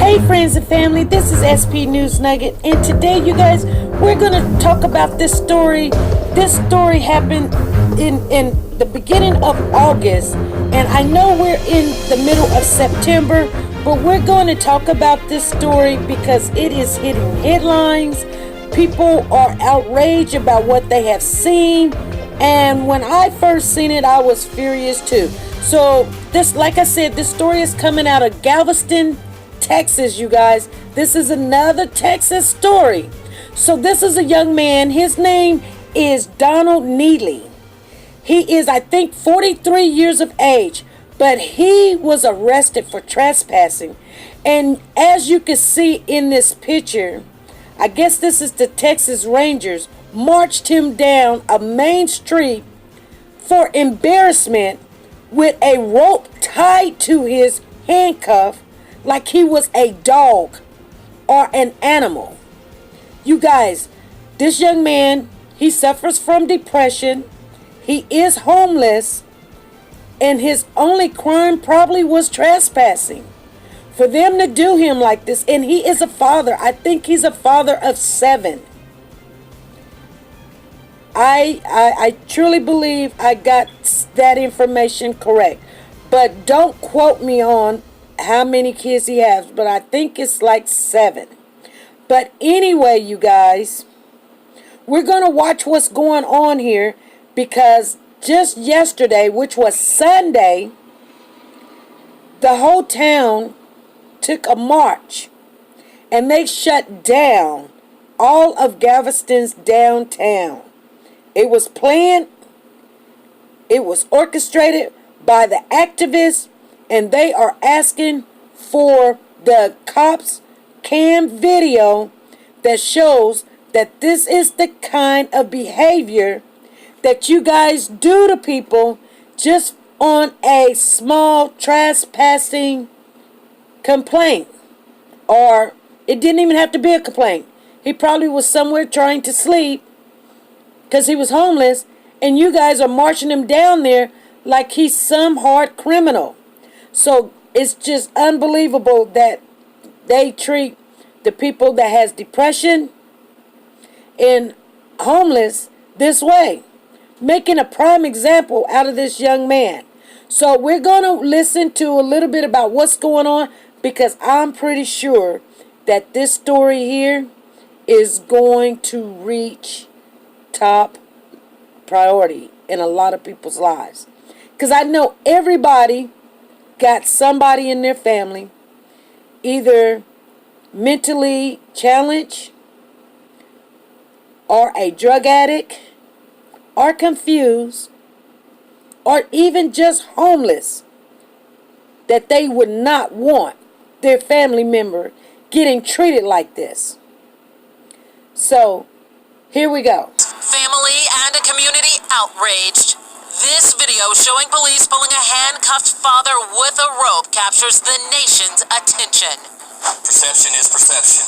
Hey friends and family, this is SP News Nugget, and today you guys, we're going to talk about this story. This story happened in the beginning of August, and I know we're in the middle of September, but we're going to talk about this story because it is hitting headlines. People are outraged about what they have seen, and when I first seen it, I was furious too. So this, like I said, this story is coming out of Galveston, Texas, you guys. This is another Texas story. So this is a young man. His name is Donald Neely. He is, I think, 43 years of age, but he was arrested for trespassing. And as you can see in this picture, I guess this is the Texas Rangers marched him down a main street for embarrassment with a rope tied to his handcuff like he was a dog or an animal. You guys, this young man, he suffers from depression. He is homeless, and his only crime probably was trespassing. For them to do him like this, and he is a father. I think he's a father of 7. I truly believe I got that information correct. But don't quote me on how many kids he has, but I think it's like 7. But anyway, you guys, we're going to watch what's going on here, because just yesterday, which was Sunday, the whole town took a march, and they shut down all of Galveston's downtown. It was planned, it was orchestrated by the activists, and they are asking for the cops' cam video that shows that this is the kind of behavior that you guys do to people just on a small trespassing complaint. Or it didn't even have to be a complaint. He probably was somewhere trying to sleep because he was homeless, and you guys are marching him down there like he's some hard criminal. So it's just unbelievable that they treat the people that has depression and homeless this way, making a prime example out of this young man. So we're going to listen to a little bit about what's going on, because I'm pretty sure that this story here is going to reach top priority in a lot of people's lives. Because I know everybody got somebody in their family either mentally challenged, or a drug addict, or confused, or even just homeless, that they would not want their family member getting treated like this. So here we go. Family and a community outraged. This video showing police pulling a handcuffed father with a rope captures the nation's attention. Perception is perception,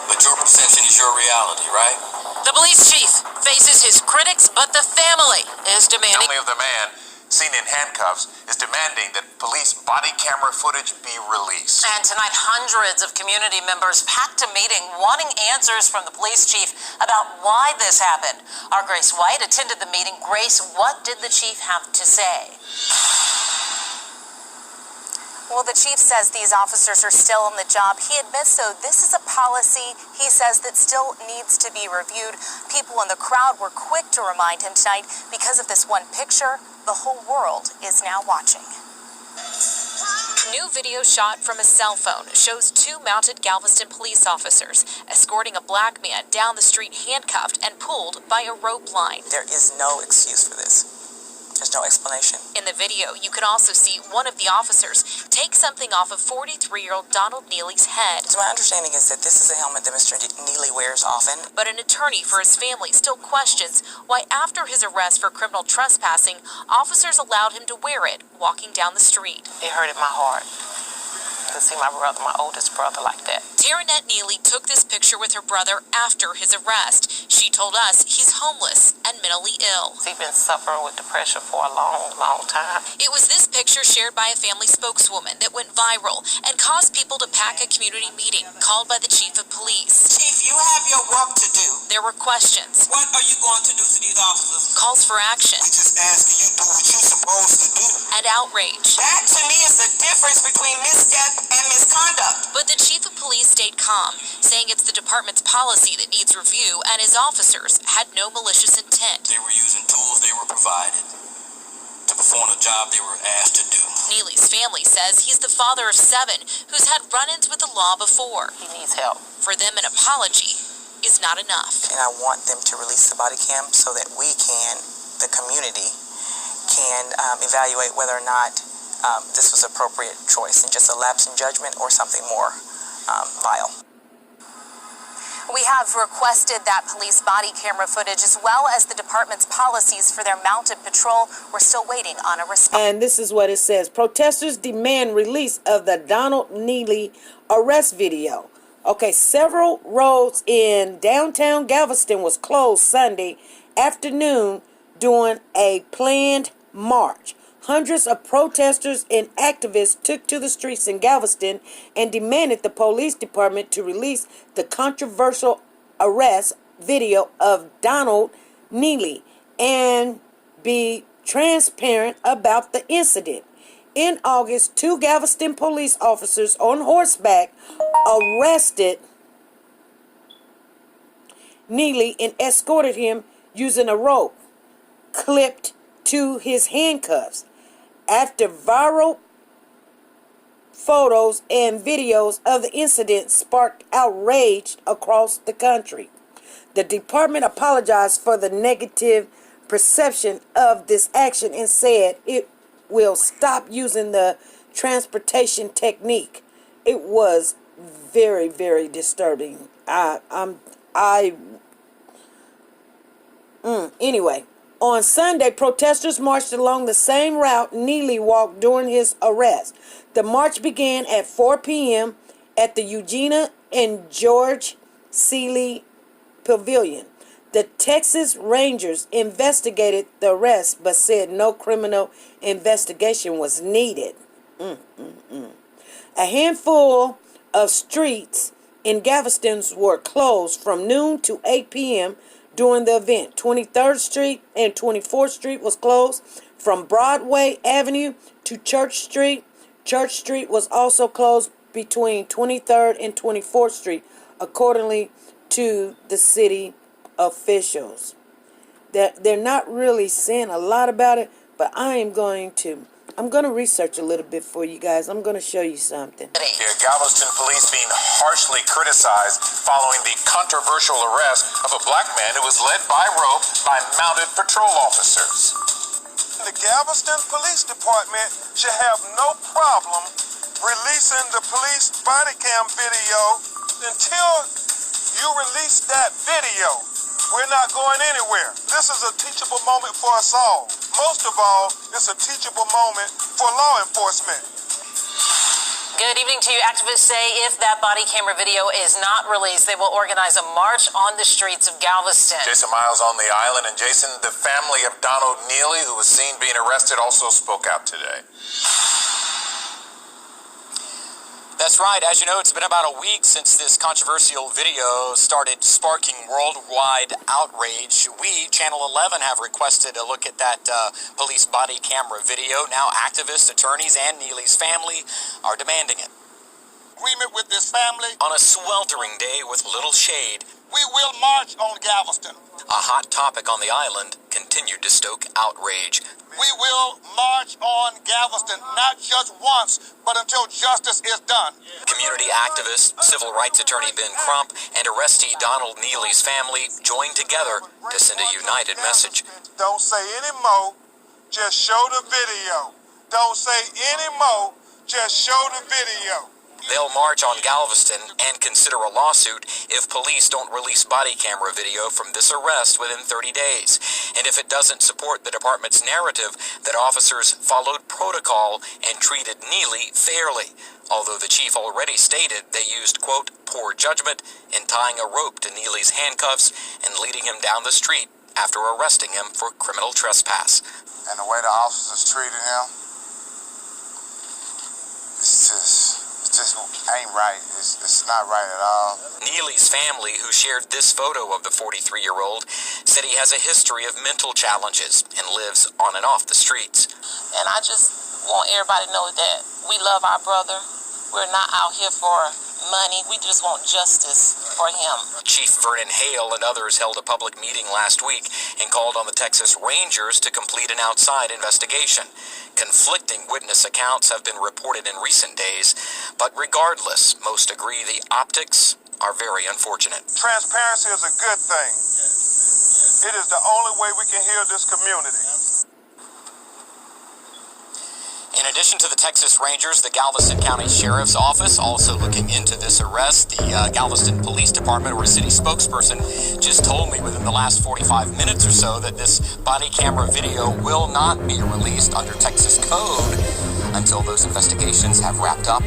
but your perception is your reality, right? The police chief faces his critics, but the family is demanding. The family of the man seen in handcuffs is demanding that police body camera footage be released. And tonight, hundreds of community members packed a meeting wanting answers from the police chief about why this happened. Our Grace White attended the meeting. Grace, what did the chief have to say? Well, the chief says these officers are still on the job. He admits, though, this is a policy, he says, that still needs to be reviewed. People in the crowd were quick to remind him tonight, because of this one picture, the whole world is now watching. New video shot from a cell phone shows 2 mounted Galveston police officers escorting a black man down the street handcuffed and pulled by a rope line. There is no excuse for this. There's no explanation. In the video, you can also see one of the officers take something off of 43-year-old Donald Neely's head. So my understanding is that this is a helmet that Mr. Neely wears often. But an attorney for his family still questions why, after his arrest for criminal trespassing, officers allowed him to wear it walking down the street. It hurted my heart. to see my brother, my oldest brother, like that. Tarinette Neely took this picture with her brother after his arrest. She told us he's homeless and mentally ill. He's been suffering with depression for a long, long time. It was this picture shared by a family spokeswoman that went viral and caused people to pack a community meeting called by the chief of police. Chief, you have your work to do. There were questions. What are you going to do to these officers? Calls for action. We just asking you do what you're supposed to do. And outrage. That to me is the difference between misstep and misconduct. But the chief of police stayed calm, saying it's the department's policy that needs review and his officers had no malicious intent. They were using tools they were provided to perform the job they were asked to do. Neely's family says he's the father of 7 who's had run-ins with the law before. He needs help. For them, an apology is not enough. And I want them to release the body cam so that we can, the community, can evaluate whether or not this was appropriate choice and just a lapse in judgment or something more vile. We have requested that police body camera footage as well as the department's policies for their mounted patrol. We're still waiting on a response. And this is what it says. Protesters demand release of the Donald Neely arrest video. Okay, several roads in downtown Galveston was closed Sunday afternoon during a planned march. Hundreds of protesters and activists took to the streets in Galveston and demanded the police department to release the controversial arrest video of Donald Neely and be transparent about the incident. In August, 2 Galveston police officers on horseback arrested Neely and escorted him using a rope clipped to his handcuffs. After viral photos and videos of the incident sparked outrage across the country, the department apologized for the negative perception of this action and said it will stop using the transportation technique. It was very, very disturbing. Anyway, on Sunday, protesters marched along the same route Neely walked during his arrest. The march began at 4 p.m. at the Eugenia and George Seeley Pavilion. The Texas Rangers investigated the arrest but said no criminal investigation was needed. A handful of streets in Galveston were closed from noon to 8 p.m. during the event. 23rd Street and 24th Street was closed from Broadway Avenue to Church Street. Church Street was also closed between 23rd and 24th Street, accordingly to the city officials. They're not really saying a lot about it, but I'm going to research a little bit for you guys. I'm going to show you something. Yeah, Galveston police being harshly criticized following the controversial arrest of a black man who was led by rope by mounted patrol officers. The Galveston Police Department should have no problem releasing the police body cam video. Until you release that video, we're not going anywhere. This is a teachable moment for us all. Most of all, it's a teachable moment for law enforcement. Good evening to you. Activists say if that body camera video is not released, they will organize a march on the streets of Galveston. Jason Miles on the island, and Jason, the family of Donald Neely, who was seen being arrested, also spoke out today. That's right. As you know, it's been about a week since this controversial video started sparking worldwide outrage. We, Channel 11, have requested a look at that police body camera video. Now activists, attorneys, and Neely's family are demanding it. Agreement with this family. On a sweltering day with little shade, We will march on Galveston. a hot topic on the island continued to stoke outrage. We will march on Galveston, not just once, but until justice is done. Community activist, civil rights attorney Ben Crump, and arrestee Donald Neely's family joined together to send a united message. Don't say any more, just show the video. Don't say any more, just show the video. They'll march on Galveston and consider a lawsuit if police don't release body camera video from this arrest within 30 days. And if it doesn't support the department's narrative that officers followed protocol and treated Neely fairly. Although the chief already stated they used, quote, poor judgment in tying a rope to Neely's handcuffs and leading him down the street after arresting him for criminal trespass. And the way the officers treated him, it just ain't right. It's not right at all. Neely's family, who shared this photo of the 43-year-old, said he has a history of mental challenges and lives on and off the streets. And I just want everybody to know that we love our brother. We're not out here for money. We just want justice for him. Chief Vernon Hale and others held a public meeting last week and called on the Texas Rangers to complete an outside investigation. Conflicting witness accounts have been reported in recent days, but regardless, most agree the optics are very unfortunate. Transparency is a good thing. It is the only way we can heal this community. In addition to the Texas Rangers, the Galveston County Sheriff's Office also looking into this arrest. The Galveston Police Department, or a city spokesperson, just told me within the last 45 minutes or so that this body camera video will not be released under Texas code until those investigations have wrapped up.